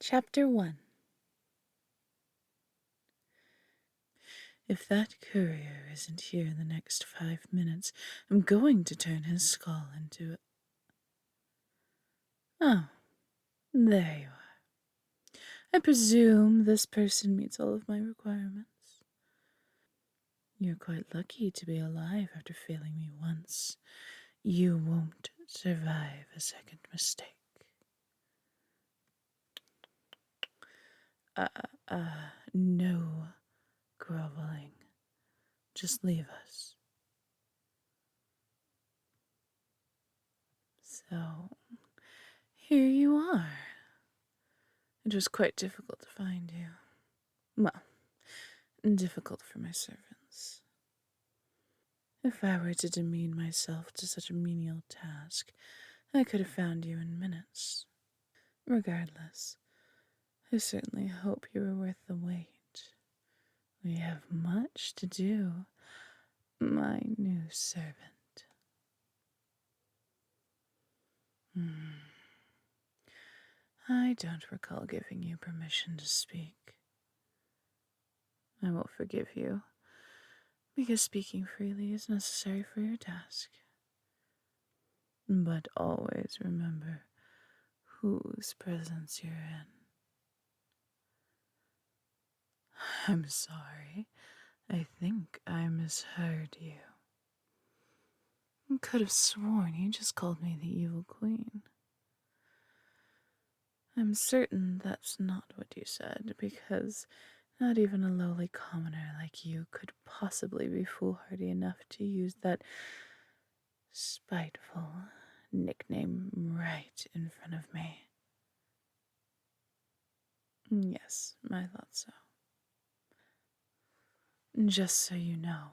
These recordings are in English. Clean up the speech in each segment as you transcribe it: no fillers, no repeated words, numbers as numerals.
Chapter 1. If that courier isn't here in the next 5 minutes, I'm going to turn his skull into a... Oh, there you are. I presume this person meets all of my requirements. You're quite lucky to be alive after failing me once. You won't survive a second mistake. No groveling. Just leave us. So, here you are. It was quite difficult to find you. Well, difficult for my servants. If I were to demean myself to such a menial task, I could have found you in minutes. Regardless, I certainly hope you were worth the wait. We have much to do, my new servant. I don't recall giving you permission to speak. I will forgive you, because speaking freely is necessary for your task. But always remember whose presence you're in. I'm sorry. I think I misheard you. Could have sworn you just called me the evil queen. I'm certain that's not what you said, because not even a lowly commoner like you could possibly be foolhardy enough to use that spiteful nickname right in front of me. Yes, I thought so. Just so you know,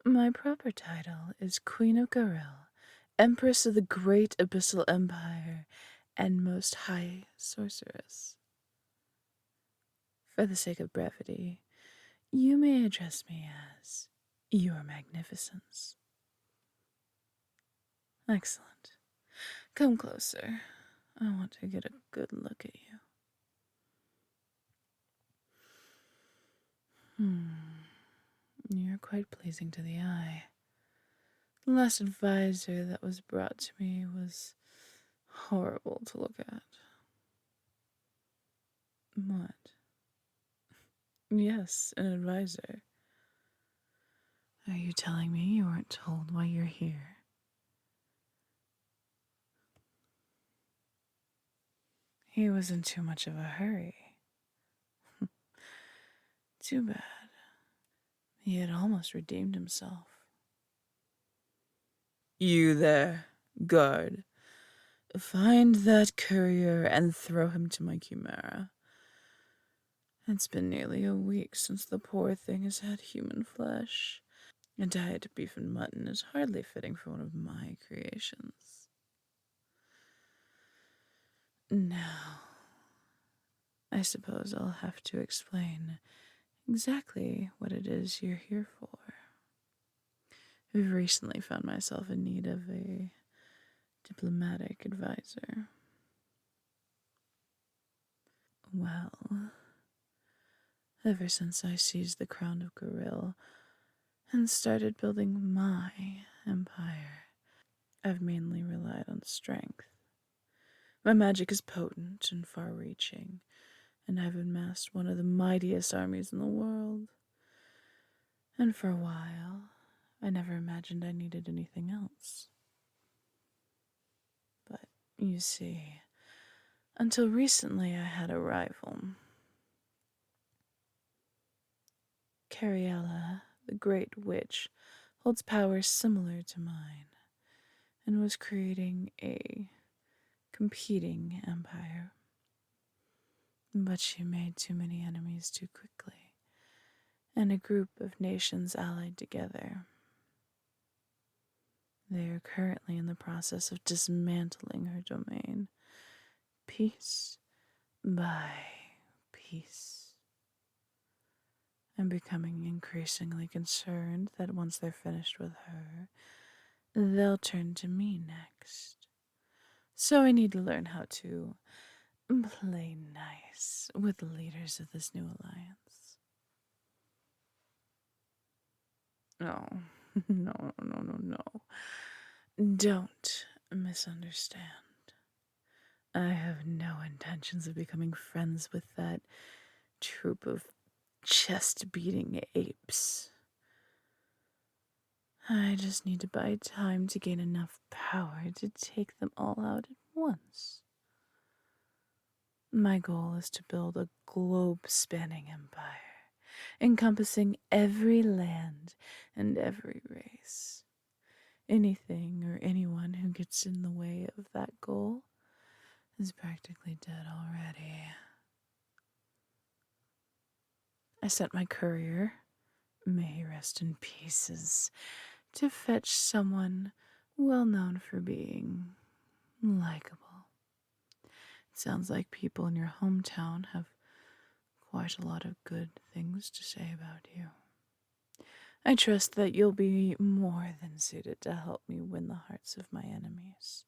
my proper title is Queen of Garil, Empress of the Great Abyssal Empire, and Most High Sorceress. For the sake of brevity, you may address me as Your Magnificence. Excellent. Come closer. I want to get a good look at you. You're quite pleasing to the eye. The last advisor that was brought to me was horrible to look at. What? Yes, an advisor. Are you telling me you weren't told why you're here? He was in too much of a hurry. Too bad. He had almost redeemed himself. You there, guard. Find that courier and throw him to my chimera. It's been nearly a week since the poor thing has had human flesh. A diet of beef and mutton is hardly fitting for one of my creations. Now, I suppose I'll have to explain exactly what it is you're here for. I've recently found myself in need of a diplomatic advisor. Well, ever since I seized the crown of Goril and started building my empire, I've mainly relied on strength. My magic is potent and far-reaching, and I've amassed one of the mightiest armies in the world. And for a while, I never imagined I needed anything else. But, you see, until recently I had a rival. Cariella, the Great Witch, holds powers similar to mine, and was creating a competing empire. But she made too many enemies too quickly, and a group of nations allied together. They are currently in the process of dismantling her domain, piece by piece. I'm becoming increasingly concerned that once they're finished with her, they'll turn to me next. So I need to learn how to play nice. advice with the leaders of this new alliance. No, no. Don't misunderstand. I have no intentions of becoming friends with that troop of chest beating apes. I just need to buy time to gain enough power to take them all out at once. My goal is to build a globe spanning empire, encompassing every land and every race. Anything or anyone who gets in the way of that goal is practically dead already. I sent my courier, may he rest in pieces, to fetch someone well known for being likable. It sounds like people in your hometown have quite a lot of good things to say about you. I trust that you'll be more than suited to help me win the hearts of my enemies.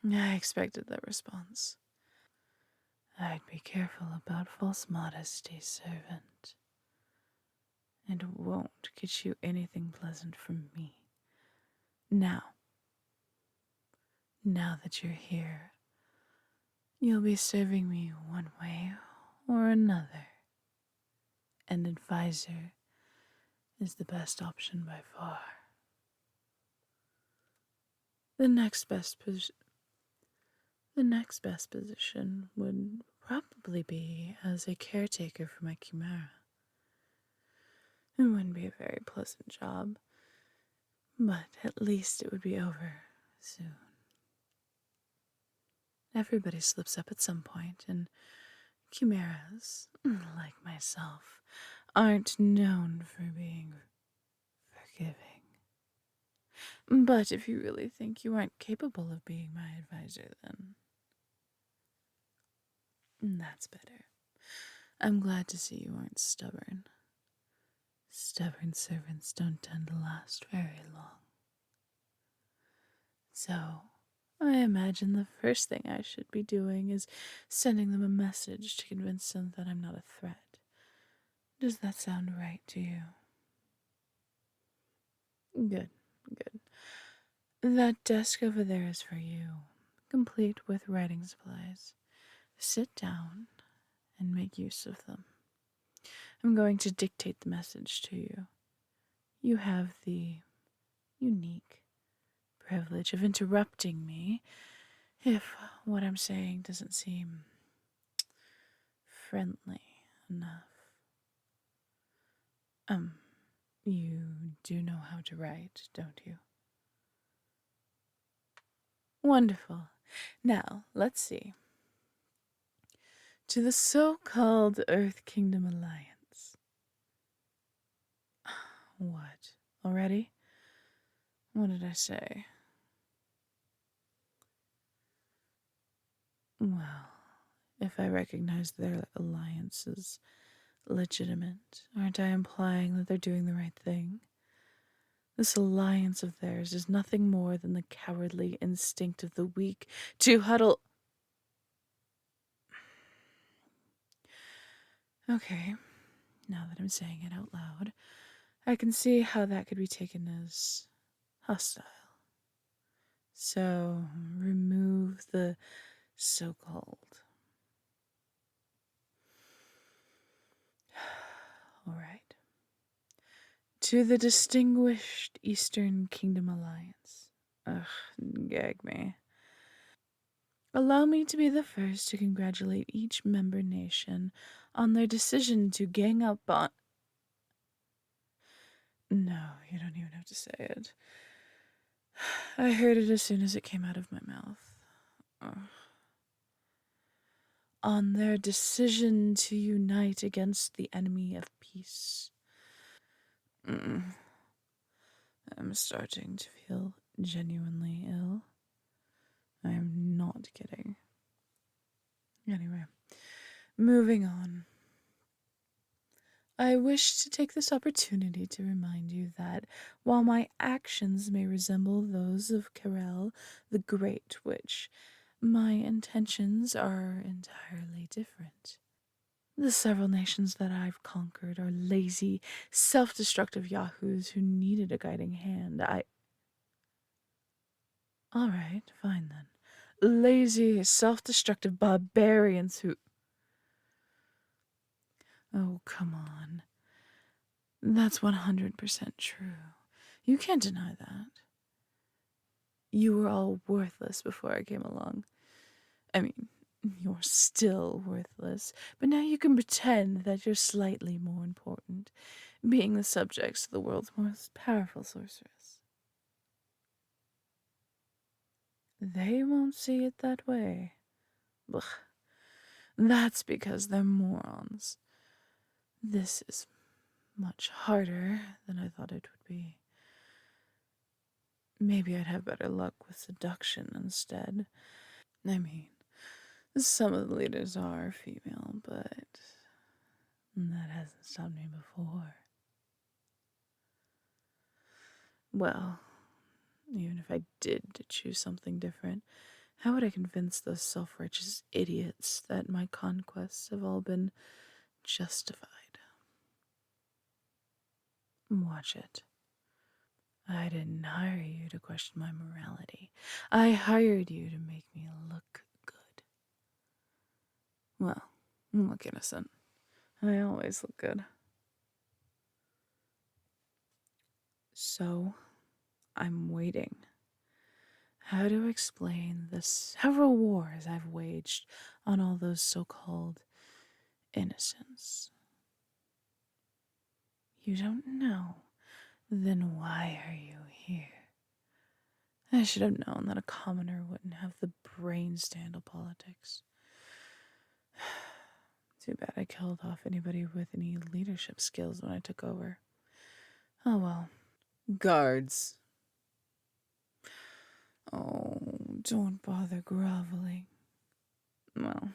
I expected that response. I'd be careful about false modesty, servant. It won't get you anything pleasant from me. Now that you're here, you'll be serving me one way or another. An advisor is the best option by far. The next best position would probably be as a caretaker for my chimera. It wouldn't be a very pleasant job, but at least it would be over soon. Everybody slips up at some point, and chimeras, like myself, aren't known for being forgiving. But if you really think you aren't capable of being my advisor, then that's better. I'm glad to see you aren't stubborn. Stubborn servants don't tend to last very long. So, I imagine the first thing I should be doing is sending them a message to convince them that I'm not a threat. Does that sound right to you? Good. That desk over there is for you, complete with writing supplies. Sit down and make use of them. I'm going to dictate the message to you. You have the unique privilege of interrupting me if what I'm saying doesn't seem friendly enough. You do know how to write, don't you? Wonderful. Now, let's see. To the so-called Earth Kingdom Alliance. What? Already? What did I say? Well, if I recognize their alliance as legitimate, aren't I implying that they're doing the right thing? This alliance of theirs is nothing more than the cowardly instinct of the weak to huddle. Okay, now that I'm saying it out loud, I can see how that could be taken as hostile. So, remove the so-called. All right. To the distinguished Eastern Kingdom Alliance. Ugh, gag me. Allow me to be the first to congratulate each member nation on their decision to gang up on. No, you don't even have to say it. I heard it as soon as it came out of my mouth. Ugh. On their decision to unite against the enemy of peace. I'm starting to feel genuinely ill. I am not kidding. Anyway, moving on. I wish to take this opportunity to remind you that while my actions may resemble those of Carel, the Great Witch, My intentions are entirely different. The several nations that I've conquered are lazy, self destructive yahoos who needed a guiding hand. All right, fine then. Lazy, self destructive barbarians who. Oh, come on. That's 100% true. You can't deny that. You were all worthless before I came along. I mean, you're still worthless, but now you can pretend that you're slightly more important, being the subjects of the world's most powerful sorceress. They won't see it that way. Ugh. That's because they're morons. This is much harder than I thought it would be. Maybe I'd have better luck with seduction instead. I mean, some of the leaders are female, but that hasn't stopped me before. Well, even if I did choose something different, how would I convince those self righteous idiots that my conquests have all been justified? Watch it. I didn't hire you to question my morality. I hired you to make me look good. Well, look innocent. I always look good. So, I'm waiting. How to explain the several wars I've waged on all those so called innocents? You don't know? Then why are you here? I should have known that a commoner wouldn't have the brains to handle politics. Too bad I killed off anybody with any leadership skills when I took over. Oh well. Guards. Oh, don't bother groveling. Well,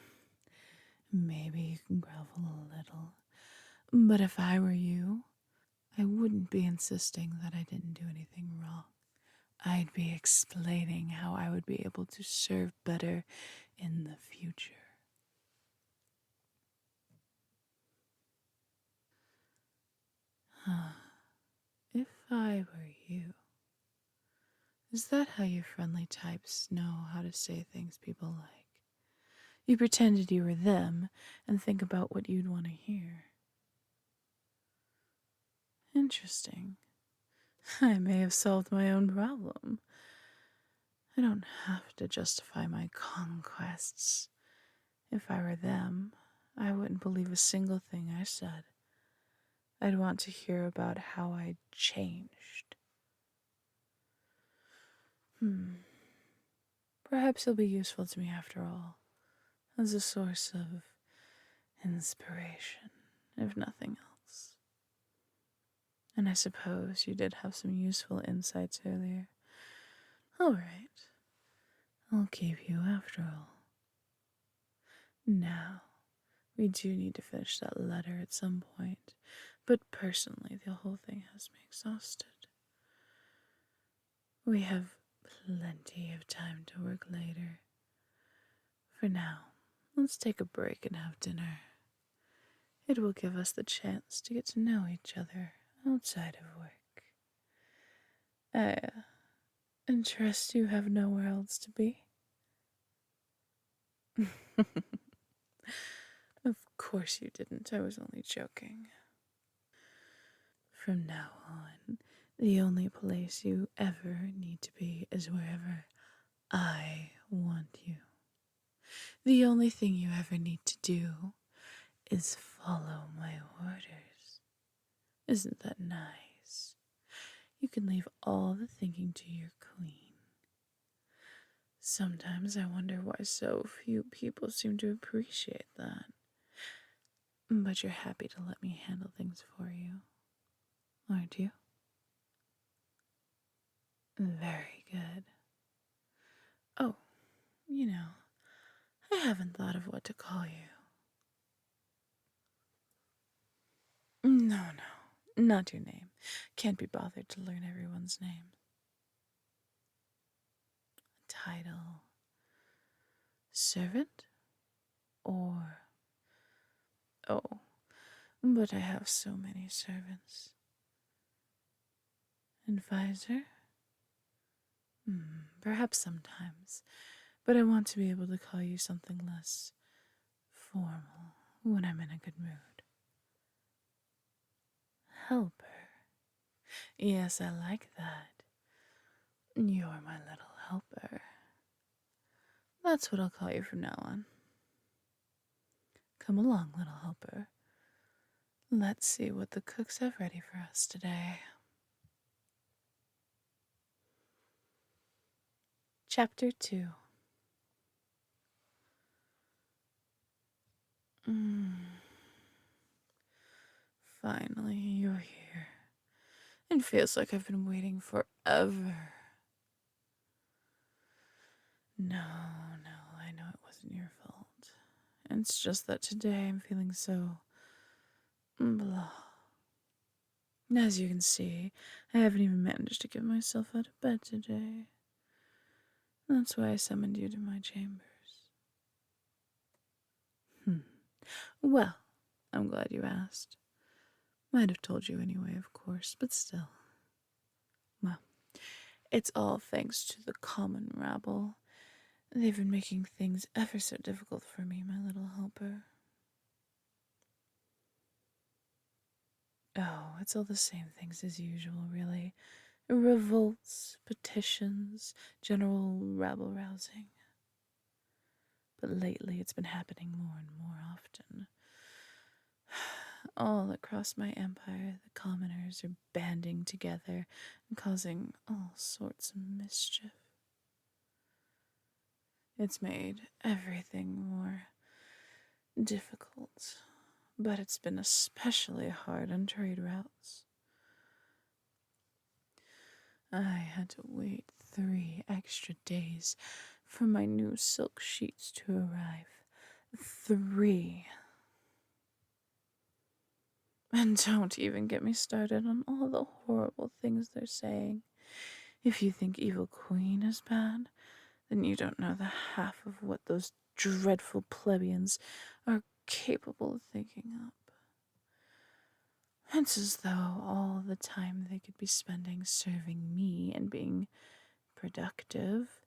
maybe you can grovel a little. But if I were you, I wouldn't be insisting that I didn't do anything wrong. I'd be explaining how I would be able to serve better in the future. If I were you, is that how you friendly types know how to say things people like? You pretended you were them and think about what you'd want to hear. Interesting. I may have solved my own problem. I don't have to justify my conquests. If I were them, I wouldn't believe a single thing I said. I'd want to hear about how I'd changed. Perhaps he'll be useful to me after all, as a source of inspiration, if nothing else. And I suppose you did have some useful insights earlier. All right, I'll keep you after all. Now, we do need to finish that letter at some point, but personally, the whole thing has me exhausted. We have plenty of time to work later. For now, let's take a break and have dinner. It will give us the chance to get to know each other outside of work. And trust you have nowhere else to be? Of course you didn't. I was only joking. From now on, the only place you ever need to be is wherever I want you. The only thing you ever need to do is follow my orders. Isn't that nice? You can leave all the thinking to your queen. Sometimes I wonder why so few people seem to appreciate that. But you're happy to let me handle things for you, aren't you? Very good. Oh, I haven't thought of what to call you. No, not your name. Can't be bothered to learn everyone's name. Title. Servant? Or... Oh, but I have so many servants. Advisor? Perhaps sometimes, but I want to be able to call you something less formal when I'm in a good mood. Helper. Yes, I like that. You're my little helper. That's what I'll call you from now on. Come along, little helper. Let's see what the cooks have ready for us today. Chapter 2. Finally, you're here. It feels like I've been waiting forever. No, I know it wasn't your fault. It's just that today I'm feeling so blah. As you can see, I haven't even managed to get myself out of bed today. That's why I summoned you to my chambers. Well, I'm glad you asked. Might have told you anyway, of course, but still. Well, it's all thanks to the common rabble. They've been making things ever so difficult for me, my little helper. Oh, it's all the same things as usual, really. Revolts, petitions, general rabble-rousing. But lately it's been happening more and more often. All across my empire, the commoners are banding together and causing all sorts of mischief. It's made everything more difficult, but it's been especially hard on trade routes. I had to wait 3 extra days for my new silk sheets to arrive. 3. And don't even get me started on all the horrible things they're saying. If you think Evil Queen is bad, then you don't know the half of what those dreadful plebeians are capable of thinking up. It's as though all the time they could be spending serving me and being productive,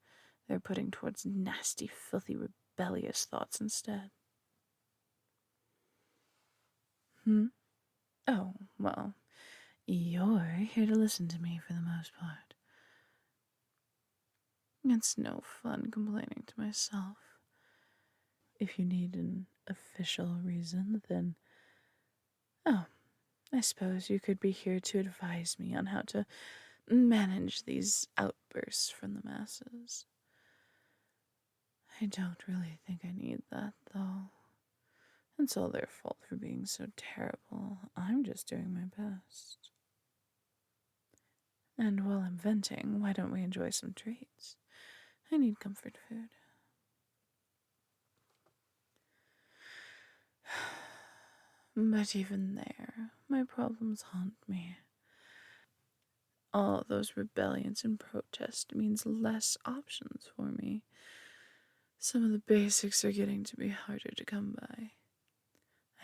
they're putting towards nasty, filthy, rebellious thoughts instead. Oh, well, you're here to listen to me for the most part. It's no fun complaining to myself. If you need an official reason, then... Oh, I suppose you could be here to advise me on how to manage these outbursts from the masses. I don't really think I need that, though. It's all their fault for being so terrible. I'm just doing my best. And while I'm venting, why don't we enjoy some treats? I need comfort food. But even there, my problems haunt me. All those rebellions and protests means less options for me. Some of the basics are getting to be harder to come by.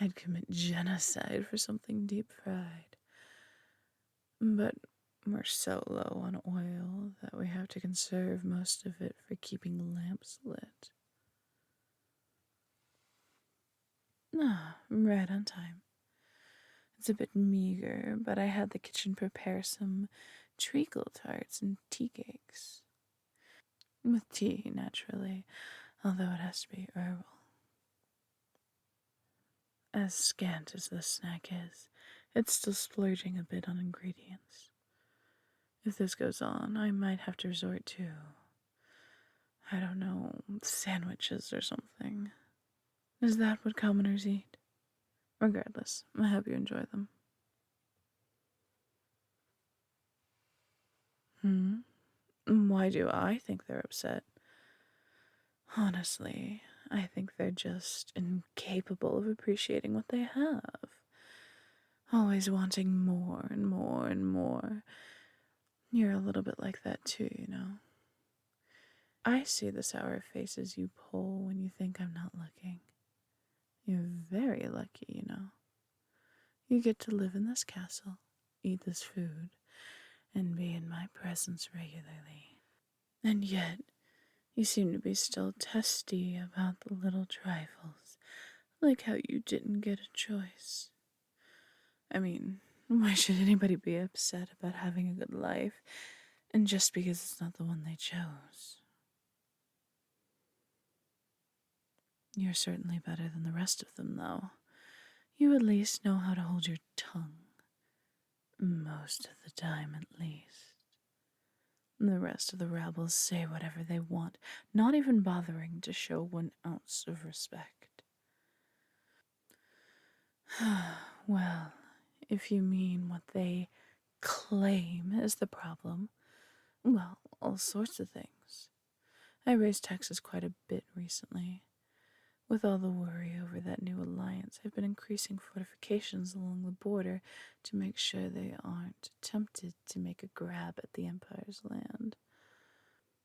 I'd commit genocide for something deep fried. But we're so low on oil that we have to conserve most of it for keeping lamps lit. Right on time. It's a bit meager, but I had the kitchen prepare some treacle tarts and tea cakes. With tea, naturally, although it has to be herbal. As scant as this snack is, it's still splurging a bit on ingredients. If this goes on, I might have to resort to, I don't know, sandwiches or something. Is that what commoners eat? Regardless, I hope you enjoy them. Why do I think they're upset? Honestly, I think they're just incapable of appreciating what they have. Always wanting more and more and more. You're a little bit like that too, you know. I see the sour faces you pull when you think I'm not looking. You're very lucky, you know. You get to live in this castle, eat this food, and be in my presence regularly. And yet, you seem to be still testy about the little trifles, like how you didn't get a choice. I mean, why should anybody be upset about having a good life, and just because it's not the one they chose? You're certainly better than the rest of them, though. You at least know how to hold your tongue. Most of the time, at least. The rest of the rabble say whatever they want, not even bothering to show 1 ounce of respect. Well, if you mean what they claim is the problem, well, all sorts of things. I raised taxes quite a bit recently. With all the worry over that new alliance, I've been increasing fortifications along the border to make sure they aren't tempted to make a grab at the Empire's land.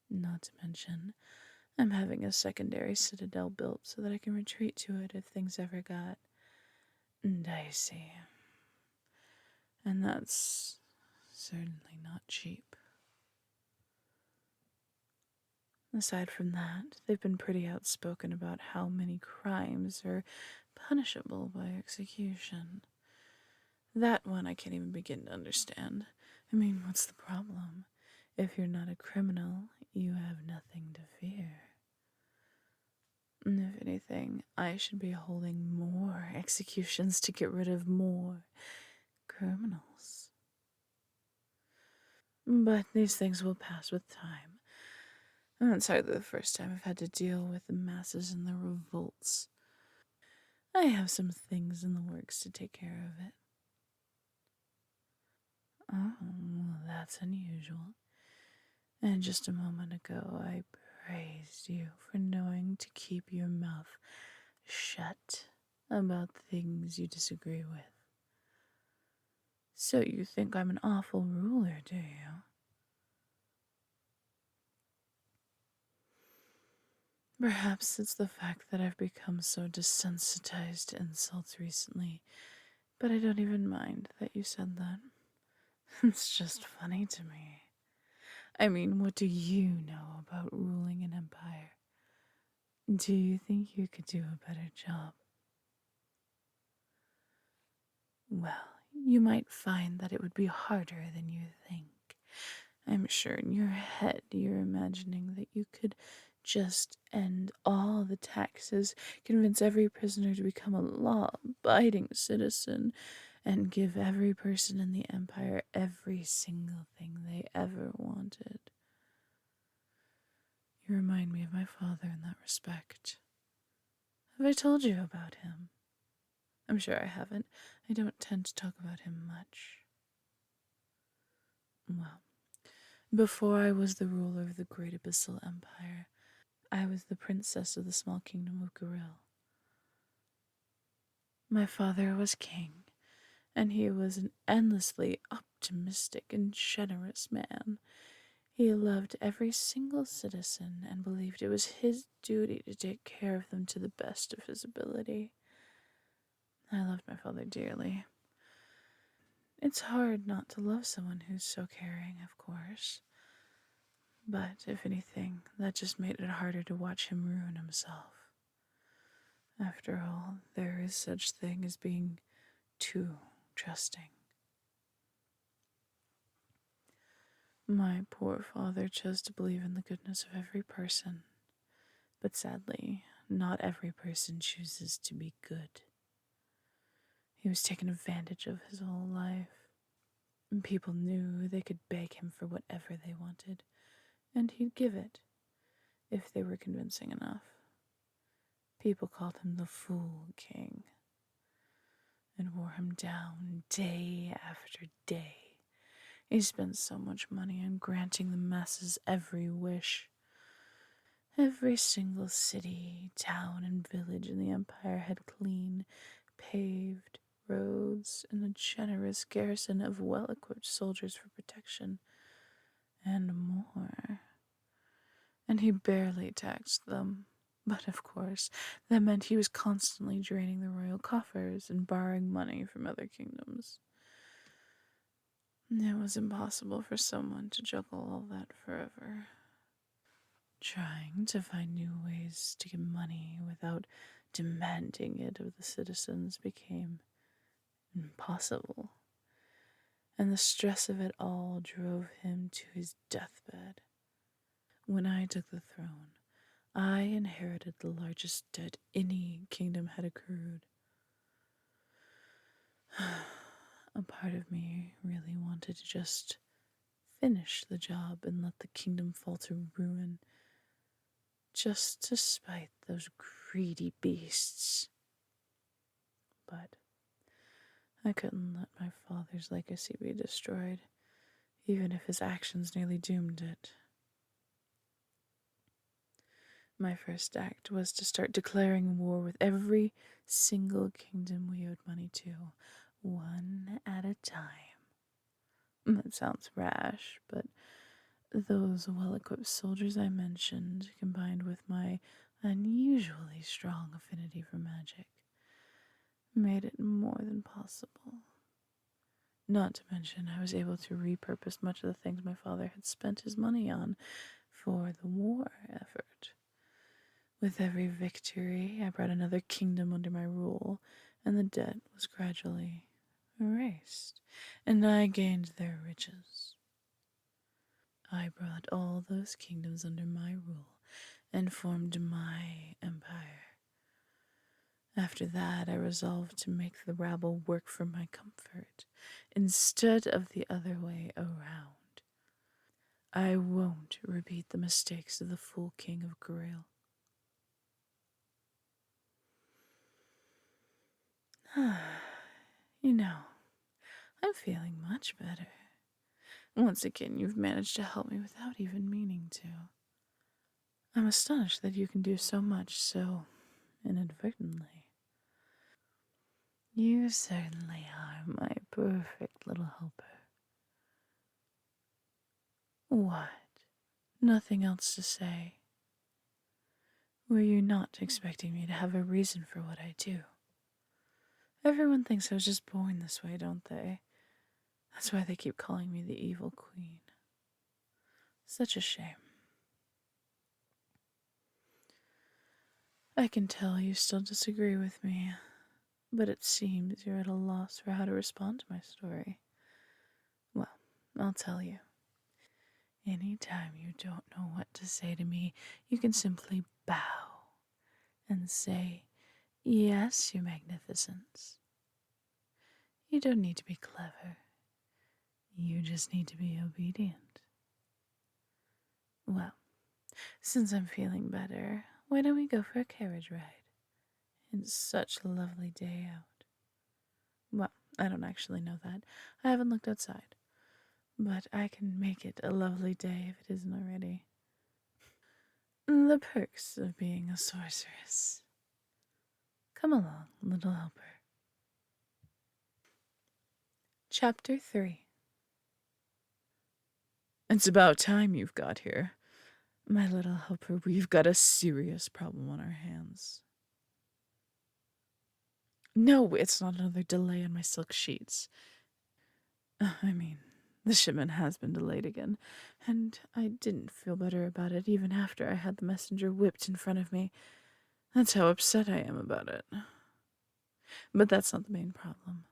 Not to mention, I'm having a secondary citadel built so that I can retreat to it if things ever got dicey. And that's certainly not cheap. Aside from that, they've been pretty outspoken about how many crimes are punishable by execution. That one I can't even begin to understand. I mean, what's the problem? If you're not a criminal, you have nothing to fear. And if anything, I should be holding more executions to get rid of more criminals. But these things will pass with time. And it's hardly the first time I've had to deal with the masses and their revolts. I have some things in the works to take care of it. Oh, well, that's unusual. And just a moment ago, I praised you for knowing to keep your mouth shut about things you disagree with. So you think I'm an awful ruler, do you? Perhaps it's the fact that I've become so desensitized to insults recently, but I don't even mind that you said that. It's just funny to me. I mean, what do you know about ruling an empire? Do you think you could do a better job? Well, you might find that it would be harder than you think. I'm sure in your head you're imagining that you could just end all the taxes, convince every prisoner to become a law-abiding citizen, and give every person in the empire every single thing they ever wanted. You remind me of my father in that respect. Have I told you about him? I'm sure I haven't. I don't tend to talk about him much. Well, before I was the ruler of the Great Abyssal Empire, I was the princess of the small kingdom of Goril. My father was king, and he was an endlessly optimistic and generous man. He loved every single citizen and believed it was his duty to take care of them to the best of his ability. I loved my father dearly. It's hard not to love someone who's so caring, of course. But, if anything, that just made it harder to watch him ruin himself. After all, there is such thing as being too trusting. My poor father chose to believe in the goodness of every person, but sadly, not every person chooses to be good. He was taken advantage of his whole life, and people knew they could beg him for whatever they wanted, and he'd give it, if they were convincing enough. People called him the Fool King, and wore him down day after day. He spent so much money on granting the masses every wish. Every single city, town, and village in the Empire had clean, paved roads and a generous garrison of well-equipped soldiers for protection, and more. and he barely taxed them. But of course, that meant he was constantly draining the royal coffers and borrowing money from other kingdoms. It was impossible for someone to juggle all that forever. Trying to find new ways to get money without demanding it of the citizens became impossible, and the stress of it all drove him to his deathbed. When I took the throne, I inherited the largest debt any kingdom had accrued. A part of me really wanted to just finish the job and let the kingdom fall to ruin, just to spite those greedy beasts. But I couldn't let my father's legacy be destroyed, even if his actions nearly doomed it. My first act was to start declaring war with every single kingdom we owed money to, one at a time. That sounds rash, but those well-equipped soldiers I mentioned, combined with my unusually strong affinity for magic, made it more than possible. Not to mention, I was able to repurpose much of the things my father had spent his money on for the war effort. With every victory, I brought another kingdom under my rule, and the debt was gradually erased, and I gained their riches. I brought all those kingdoms under my rule and formed my empire. After that, I resolved to make the rabble work for my comfort, instead of the other way around. I won't repeat the mistakes of the fool king of Grail. You know, I'm feeling much better. Once again, you've managed to help me without even meaning to. I'm astonished that you can do so much so inadvertently. You certainly are my perfect little helper. What? Nothing else to say? Were you not expecting me to have a reason for what I do? Everyone thinks I was just born this way, don't they? That's why they keep calling me the evil queen. Such a shame. I can tell you still disagree with me, but it seems you're at a loss for how to respond to my story. Well, I'll tell you. Anytime you don't know what to say to me, you can simply bow and say, "Yes, Your Magnificence." You don't need to be clever. You just need to be obedient. Well, since I'm feeling better, why don't we go for a carriage ride? It's such a lovely day out. Well, I don't actually know that. I haven't looked outside. But I can make it a lovely day if it isn't already. The perks of being a sorceress. Come along, little helper. Chapter 3. It's about time you've got here. My little helper, we've got a serious problem on our hands. No, it's not another delay on my silk sheets. I mean, the shipment has been delayed again, and I didn't feel better about it even after I had the messenger whipped in front of me. That's how upset I am about it. But that's not the main problem.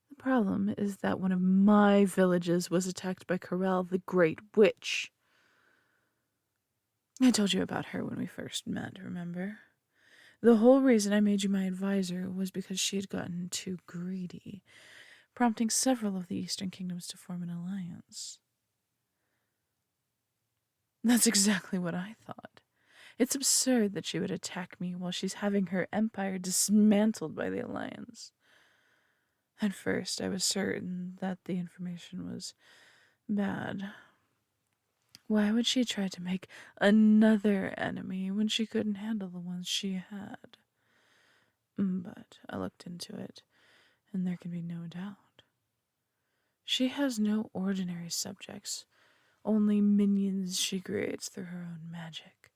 The problem is that one of my villages was attacked by Corel, the Great Witch. I told you about her when we first met, remember? The whole reason I made you my advisor was because she had gotten too greedy, prompting several of the Eastern Kingdoms to form an alliance. That's exactly what I thought. It's absurd that she would attack me while she's having her empire dismantled by the alliance. At first, I was certain that the information was bad. Why would she try to make another enemy when she couldn't handle the ones she had? But I looked into it, and there can be no doubt. She has no ordinary subjects, only minions she creates through her own magic.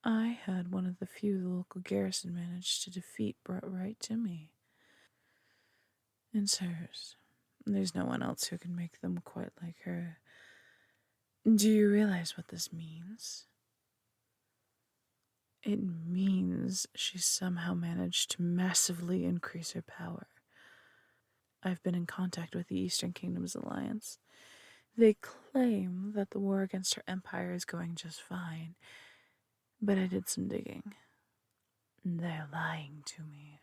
I had one of the few the local garrison managed to defeat brought right to me. And sirs, there's no one else who can make them quite like her. Do you realize what this means? It means she somehow managed to massively increase her power. I've been in contact with the Eastern Kingdoms Alliance. They claim that the war against her empire is going just fine, but I did some digging. They're lying to me.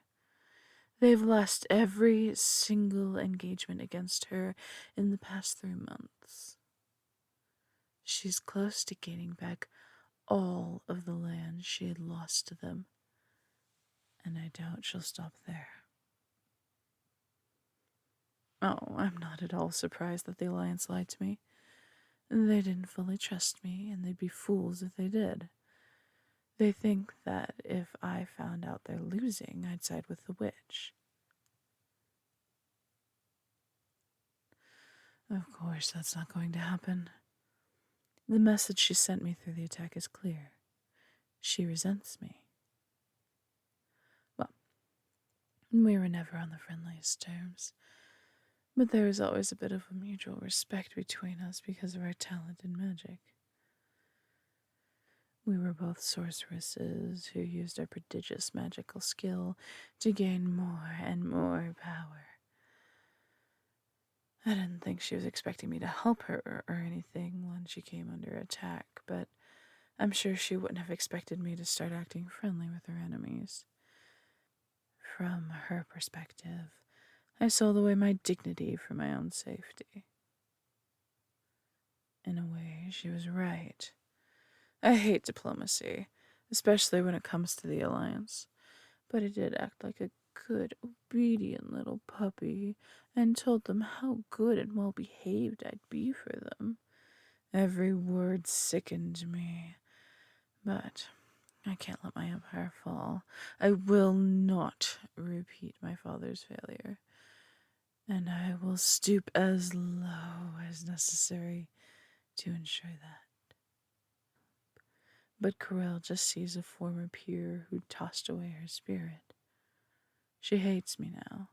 They've lost every single engagement against her in the past 3 months. She's close to gaining back all of the land she had lost to them, and I doubt she'll stop there. Oh, I'm not at all surprised that the Alliance lied to me. They didn't fully trust me, and they'd be fools if they did. They think that if I found out they're losing, I'd side with the witch. Of course, that's not going to happen. The message she sent me through the attack is clear. She resents me. Well, we were never on the friendliest terms, but there was always a bit of a mutual respect between us because of our talent in magic. We were both sorceresses who used our prodigious magical skill to gain more and more power. I didn't think she was expecting me to help her or anything when she came under attack, but I'm sure she wouldn't have expected me to start acting friendly with her enemies. From her perspective, I sold away my dignity for my own safety. In a way, she was right. I hate diplomacy, especially when it comes to the Alliance, but I did act like a good, obedient little puppy and told them how good and well behaved I'd be for them. Every word sickened me, but I can't let my empire fall. I will not repeat my father's failure, and I will stoop as low as necessary to ensure that. But Corel just sees a former peer who tossed away her spirit. She hates me now,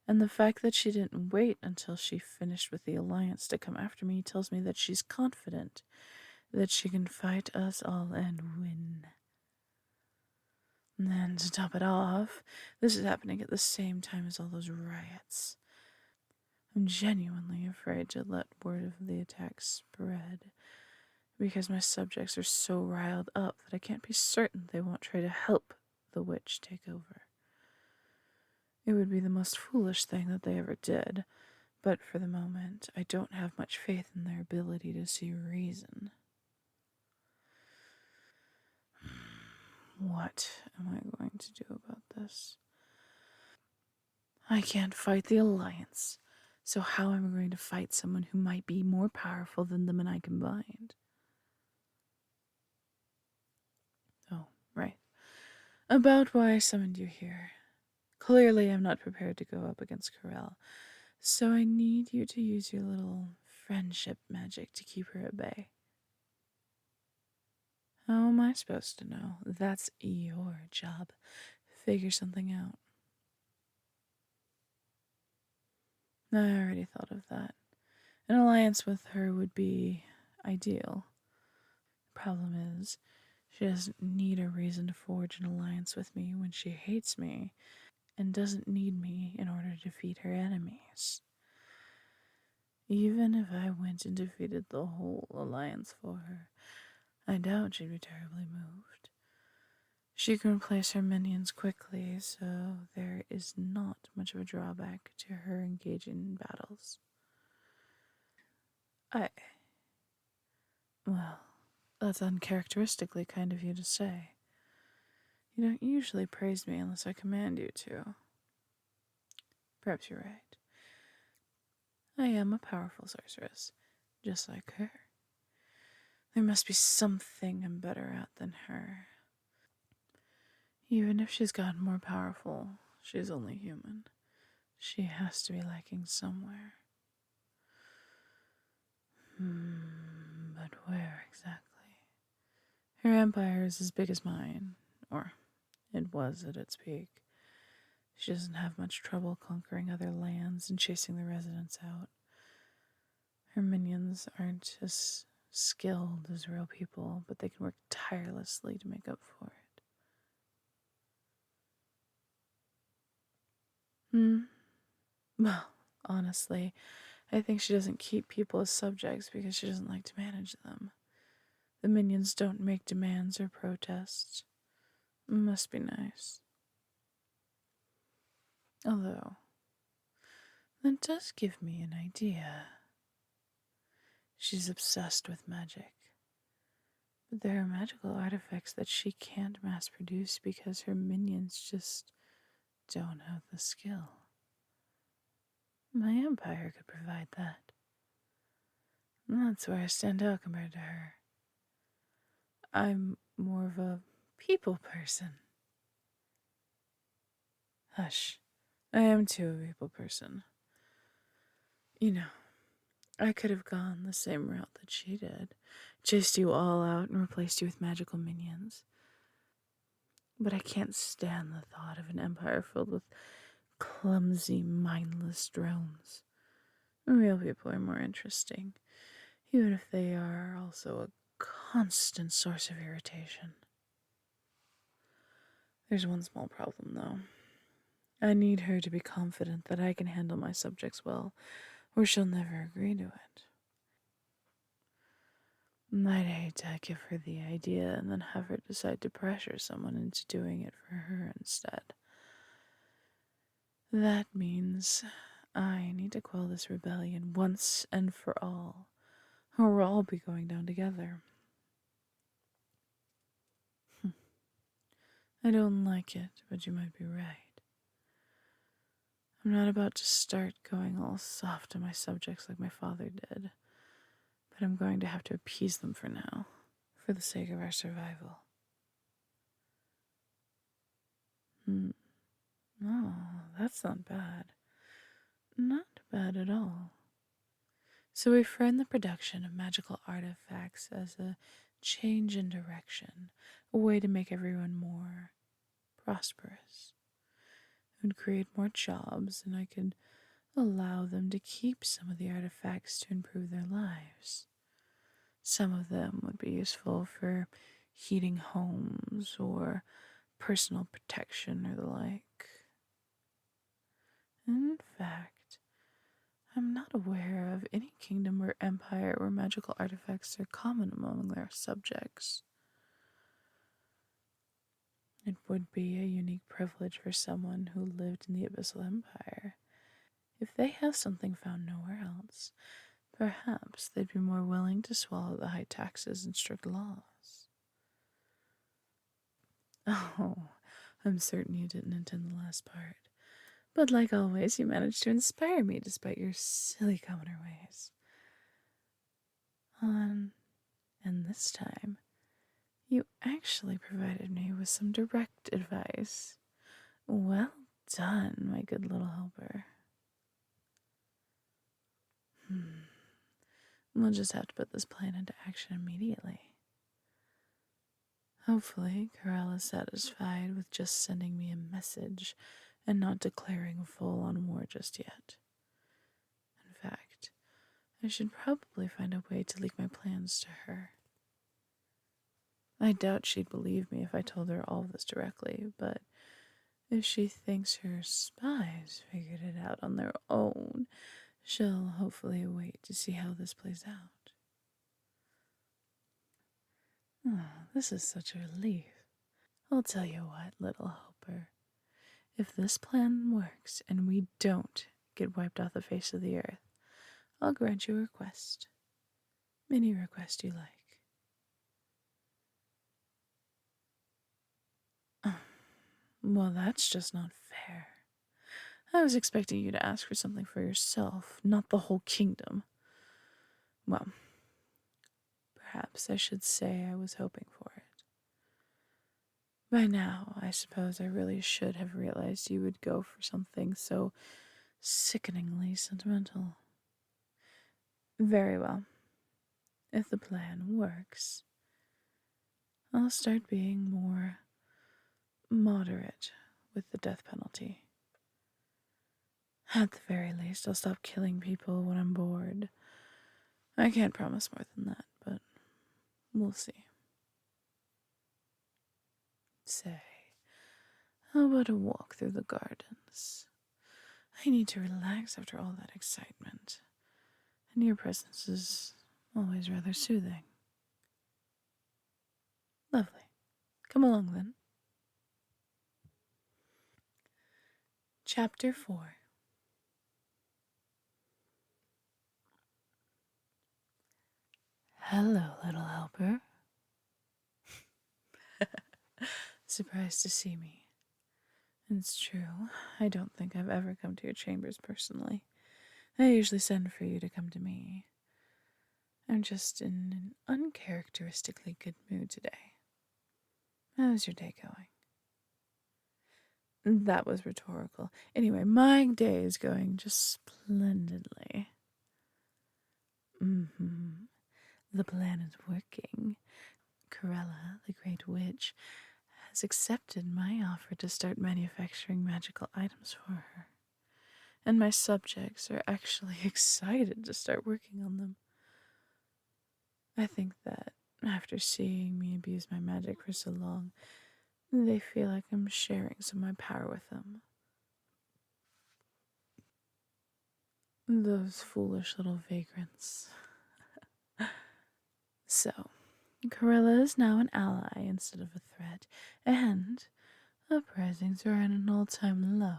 and the fact that she didn't wait until she finished with the Alliance to come after me tells me that she's confident that she can fight us all and win. And then to top it off, this is happening at the same time as all those riots. I'm genuinely afraid to let word of the attack spread, because my subjects are so riled up that I can't be certain they won't try to help the witch take over. It would be the most foolish thing that they ever did, but for the moment, I don't have much faith in their ability to see reason. What am I going to do about this? I can't fight the Alliance, so how am I going to fight someone who might be more powerful than them and I combined? Oh, right. About why I summoned you here. Clearly, I'm not prepared to go up against Corel, so I need you to use your little friendship magic to keep her at bay. How am I supposed to know? That's your job. Figure something out. I already thought of that. An alliance with her would be ideal. Problem is, she doesn't need a reason to forge an alliance with me when she hates me and doesn't need me in order to defeat her enemies. Even if I went and defeated the whole alliance for her, I doubt she'd be terribly moved. She can replace her minions quickly, so there is not much of a drawback to her engaging in battles. Well, that's uncharacteristically kind of you to say. You don't usually praise me unless I command you to. Perhaps you're right. I am a powerful sorceress, just like her. There must be something I'm better at than her. Even if she's gotten more powerful, she's only human. She has to be lacking somewhere. But where exactly? Her empire is as big as mine, or it was at its peak. She doesn't have much trouble conquering other lands and chasing the residents out. Her minions aren't as skilled as real people, but they can work tirelessly to make up for it. Well, honestly, I think she doesn't keep people as subjects because she doesn't like to manage them. The minions don't make demands or protests. Must be nice. Although, that does give me an idea. She's obsessed with magic. But there are magical artifacts that she can't mass produce because her minions just don't have the skill. My empire could provide that. And that's where I stand out compared to her. I'm more of a people person. Hush. I am too a people person. You know, I could have gone the same route that she did, chased you all out and replaced you with magical minions. But I can't stand the thought of an empire filled with clumsy, mindless drones. Real people are more interesting, even if they are also a constant source of irritation. There's one small problem, though. I need her to be confident that I can handle my subjects well, or she'll never agree to it. I'd hate to give her the idea and then have her decide to pressure someone into doing it for her instead. That means I need to quell this rebellion once and for all, or we'll all be going down together. I don't like it, but you might be right. I'm not about to start going all soft on my subjects like my father did, but I'm going to have to appease them for now, for the sake of our survival. No, that's not bad. Not bad at all. So we frame the production of magical artifacts as a change in direction, a way to make everyone more prosperous. It would create more jobs, and I could allow them to keep some of the artifacts to improve their lives. Some of them would be useful for heating homes or personal protection or the like. In fact, I'm not aware of any kingdom or empire where magical artifacts are common among their subjects. It would be a unique privilege for someone who lived in the Abyssal Empire. If they have something found nowhere else, perhaps they'd be more willing to swallow the high taxes and strict laws. Oh, I'm certain you didn't intend the last part. But like always, you managed to inspire me despite your silly commoner ways. And this time, you actually provided me with some direct advice. Well done, my good little helper. We'll just have to put this plan into action immediately. Hopefully, Corell is satisfied with just sending me a message and not declaring full-on war just yet. In fact, I should probably find a way to leak my plans to her. I doubt she'd believe me if I told her all of this directly, but if she thinks her spies figured it out on their own, she'll hopefully wait to see how this plays out. Oh, this is such a relief. I'll tell you what, little helper. If this plan works and we don't get wiped off the face of the earth, I'll grant you a request. Any request you like. Oh, well, that's just not fair. I was expecting you to ask for something for yourself, not the whole kingdom. Well, perhaps I should say I was hoping for it. By now, I suppose I really should have realized you would go for something so sickeningly sentimental. Very well. If the plan works, I'll start being more moderate with the death penalty. At the very least, I'll stop killing people when I'm bored. I can't promise more than that, but we'll see. Say, how about a walk through the gardens? I need to relax after all that excitement, and your presence is always rather soothing. Lovely. Come along then. Chapter 4. Hello, little helper. Surprised to see me. It's true. I don't think I've ever come to your chambers personally. I usually send for you to come to me. I'm just in an uncharacteristically good mood today. How's your day going? That was rhetorical. Anyway, my day is going just splendidly. The plan is working. Corella, the Great Witch, has accepted my offer to start manufacturing magical items for her. And my subjects are actually excited to start working on them. I think that after seeing me abuse my magic for so long, they feel like I'm sharing some of my power with them. Those foolish little vagrants. So, Corella is now an ally instead of a threat, and uprisings are at an all-time low.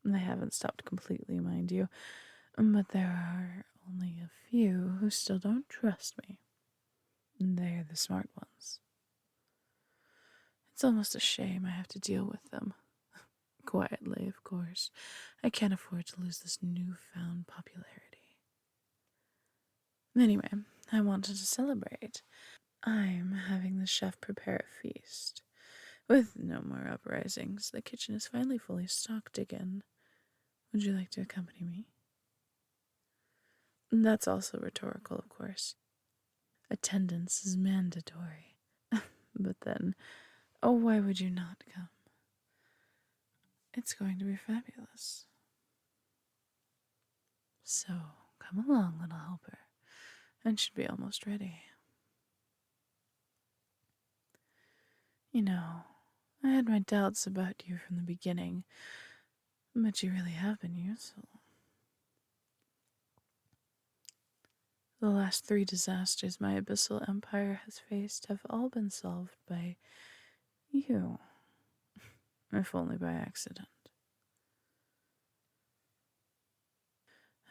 They haven't stopped completely, mind you, but there are only a few who still don't trust me. They're the smart ones. It's almost a shame I have to deal with them. Quietly, of course. I can't afford to lose this newfound popularity. Anyway, I wanted to celebrate. I'm having the chef prepare a feast. With no more uprisings, the kitchen is finally fully stocked again. Would you like to accompany me? That's also rhetorical, of course. Attendance is mandatory. But then, oh, why would you not come? It's going to be fabulous. So, come along, little helper. And should be almost ready. You know, I had my doubts about you from the beginning, but you really have been useful. The last 3 disasters my abyssal empire has faced have all been solved by you, if only by accident.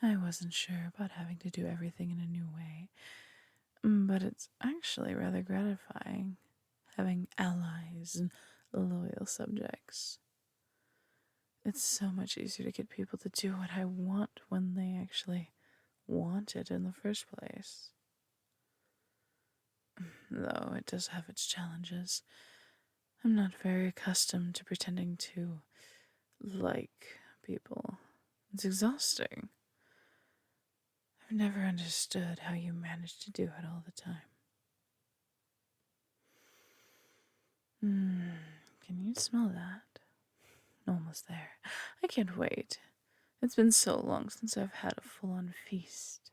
I wasn't sure about having to do everything in a new way, but it's actually rather gratifying having allies and loyal subjects. It's so much easier to get people to do what I want when they actually want it in the first place. Though it does have its challenges. I'm not very accustomed to pretending to like people. It's exhausting. I've never understood how you manage to do it all the time. Can you smell that? Almost there. I can't wait. It's been so long since I've had a full-on feast.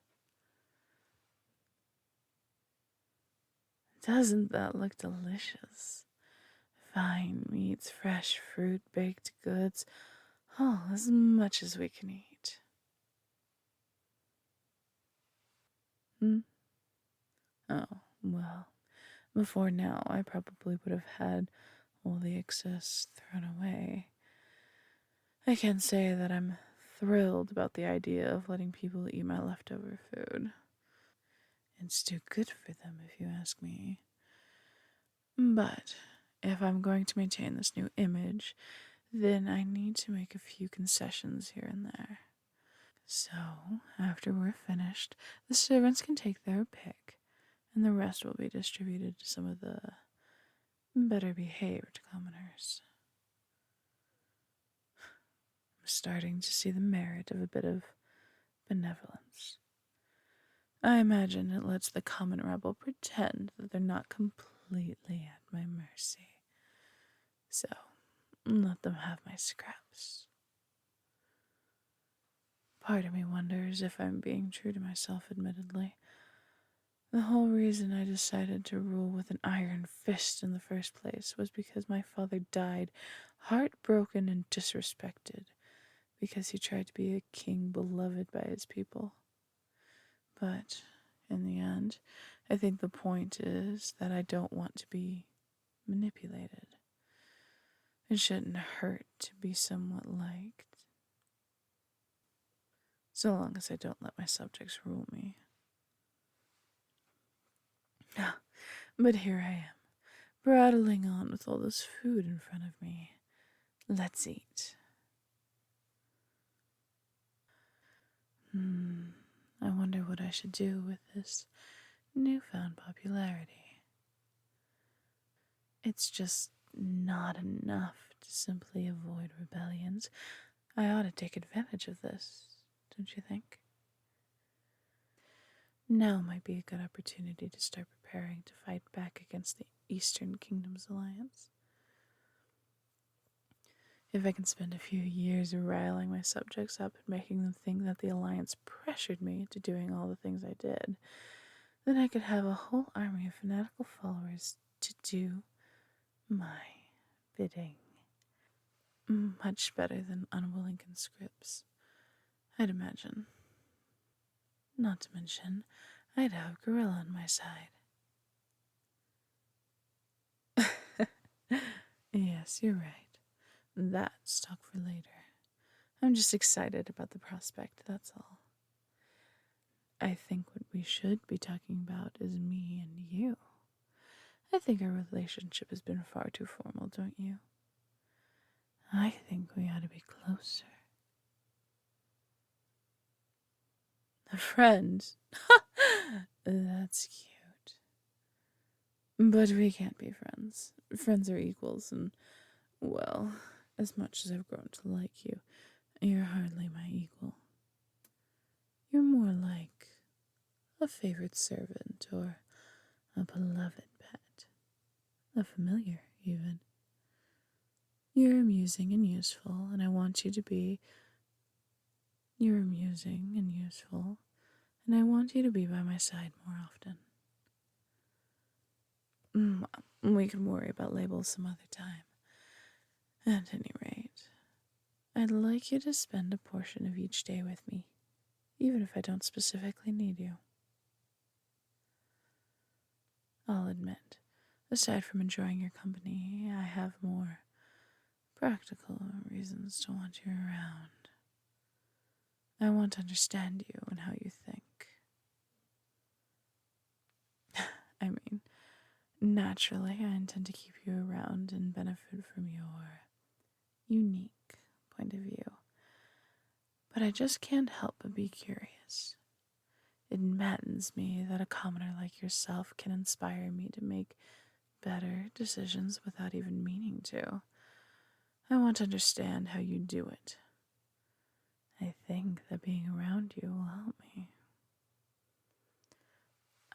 Doesn't that look delicious? Fine meats, fresh fruit, baked goods, all as much as we can eat. Oh, well, before now I probably would have had all the excess thrown away. I can't say that I'm thrilled about the idea of letting people eat my leftover food. It's too good for them, if you ask me. But if I'm going to maintain this new image, then I need to make a few concessions here and there. So, after we're finished, the servants can take their pick, and the rest will be distributed to some of the better behaved commoners. I'm starting to see the merit of a bit of benevolence. I imagine it lets the common rebel pretend that they're not completely at my mercy. So, let them have my scraps. Part of me wonders if I'm being true to myself, admittedly. The whole reason I decided to rule with an iron fist in the first place was because my father died heartbroken and disrespected because he tried to be a king beloved by his people. But in the end, I think the point is that I don't want to be manipulated. It shouldn't hurt to be somewhat liked, so long as I don't let my subjects rule me. But here I am, prattling on with all this food in front of me. Let's eat. I wonder what I should do with this newfound popularity. It's just not enough to simply avoid rebellions. I ought to take advantage of this, don't you think? Now might be a good opportunity to start preparing to fight back against the Eastern Kingdoms Alliance. If I can spend a few years riling my subjects up and making them think that the Alliance pressured me into doing all the things I did, then I could have a whole army of fanatical followers to do my bidding. Much better than unwilling conscripts, I'd imagine. Not to mention, I'd have Gorilla on my side. Yes, you're right. That's talk for later. I'm just excited about the prospect, that's all. I think what we should be talking about is me and you. I think our relationship has been far too formal, don't you? I think we ought to be closer. A friend? That's cute. But we can't be friends. Friends are equals, and, well, as much as I've grown to like you, you're hardly my equal. You're more like a favorite servant or a beloved pet. A familiar, even. You're amusing and useful, and I want you to be. You're amusing and useful, and I want you to be by my side more often. We can worry about labels some other time. At any rate, I'd like you to spend a portion of each day with me, even if I don't specifically need you. I'll admit, aside from enjoying your company, I have more practical reasons to want you around. I want to understand you and how you think. I mean, naturally, I intend to keep you around and benefit from your unique point of view. But I just can't help but be curious. It maddens me that a commoner like yourself can inspire me to make better decisions without even meaning to. I want to understand how you do it. I think that being around you will help me.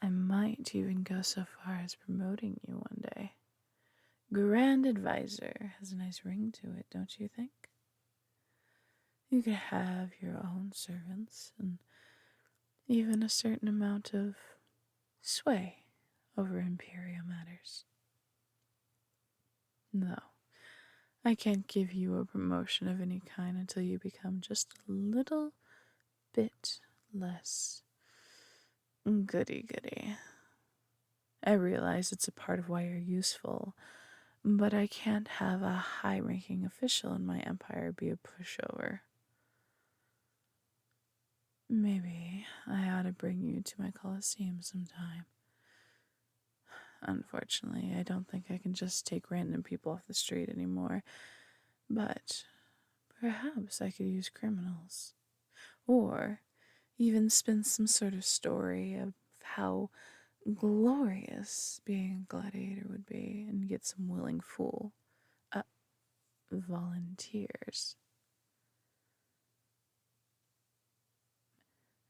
I might even go so far as promoting you one day. Grand Advisor has a nice ring to it, don't you think? You could have your own servants and even a certain amount of sway over imperial matters. No, I can't give you a promotion of any kind until you become just a little bit less goody-goody. I realize it's a part of why you're useful, but I can't have a high-ranking official in my empire be a pushover. Maybe I ought to bring you to my Colosseum sometime. Unfortunately, I don't think I can just take random people off the street anymore, but perhaps I could use criminals. Or even spin some sort of story of how glorious being a gladiator would be and get some willing volunteers.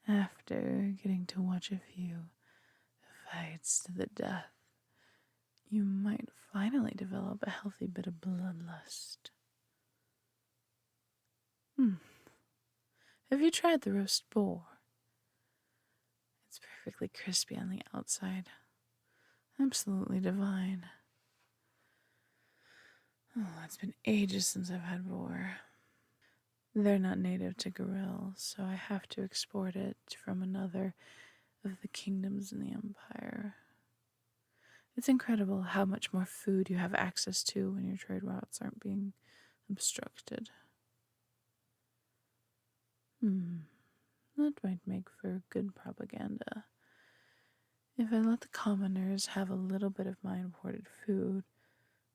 After getting to watch a few fights to the death, you might finally develop a healthy bit of bloodlust. Have you tried the roast boar? It's perfectly crispy on the outside. Absolutely divine. Oh, it's been ages since I've had boar. They're not native to Goril, so I have to export it from another of the kingdoms in the Empire. It's incredible how much more food you have access to when your trade routes aren't being obstructed. That might make for good propaganda. If I let the commoners have a little bit of my imported food,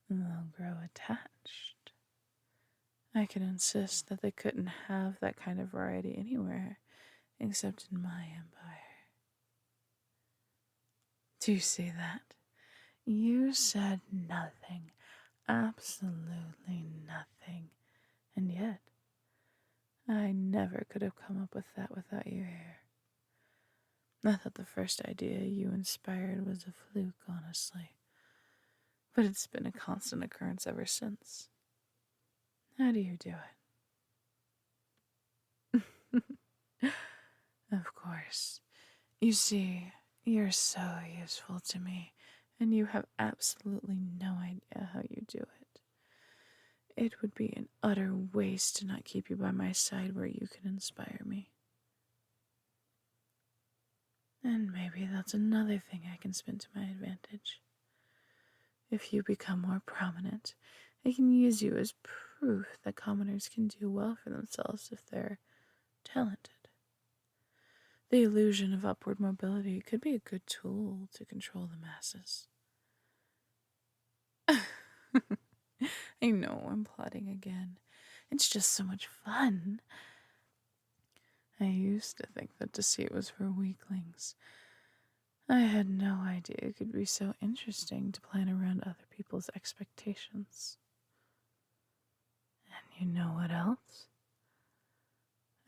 they'll grow attached. I can insist that they couldn't have that kind of variety anywhere except in my empire. Do you see that? You said nothing, absolutely nothing, and yet I never could have come up with that without you here. I thought the first idea you inspired was a fluke, honestly, but it's been a constant occurrence ever since. How do you do it? Of course. You see, you're so useful to me, and you have absolutely no idea how you do it. It would be an utter waste to not keep you by my side where you can inspire me. And maybe that's another thing I can spin to my advantage. If you become more prominent, I can use you as proof that commoners can do well for themselves if they're talented. The illusion of upward mobility could be a good tool to control the masses. I know I'm plotting again. It's just so much fun. I used to think that deceit was for weaklings. I had no idea it could be so interesting to plan around other people's expectations. And you know what else?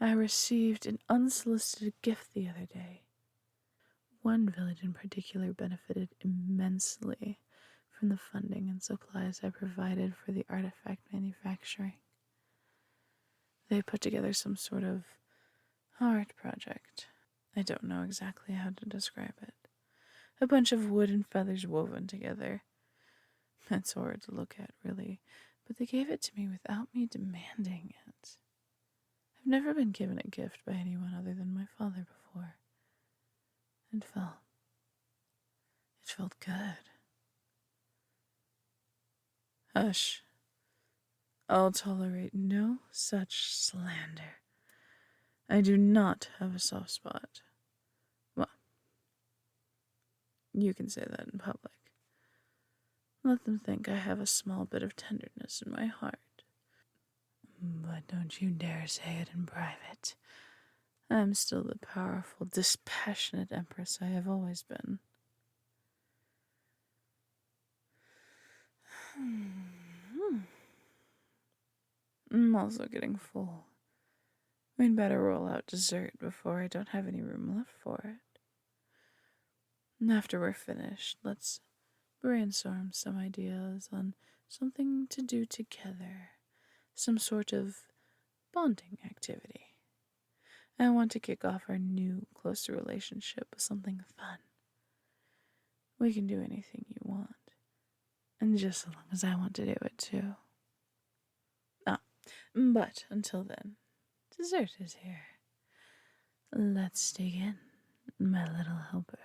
I received an unsolicited gift the other day. One village in particular benefited immensely from the funding and supplies I provided for the artifact manufacturing. They put together some sort of art project. I don't know exactly how to describe it. A bunch of wood and feathers woven together. It's horrid to look at, really, but they gave it to me without me demanding it. I've never been given a gift by anyone other than my father before. It felt good. Hush. I'll tolerate no such slander. I do not have a soft spot. Well, you can say that in public. Let them think I have a small bit of tenderness in my heart. But don't you dare say it in private. I'm still the powerful, dispassionate empress I have always been. I'm also getting full. We'd better roll out dessert before I don't have any room left for it. And after we're finished, let's brainstorm some ideas on something to do together. Some sort of bonding activity. I want to kick off our new, closer relationship with something fun. We can do anything you want. And just as long as I want to do it too. But until then, dessert is here. Let's dig in, my little helper.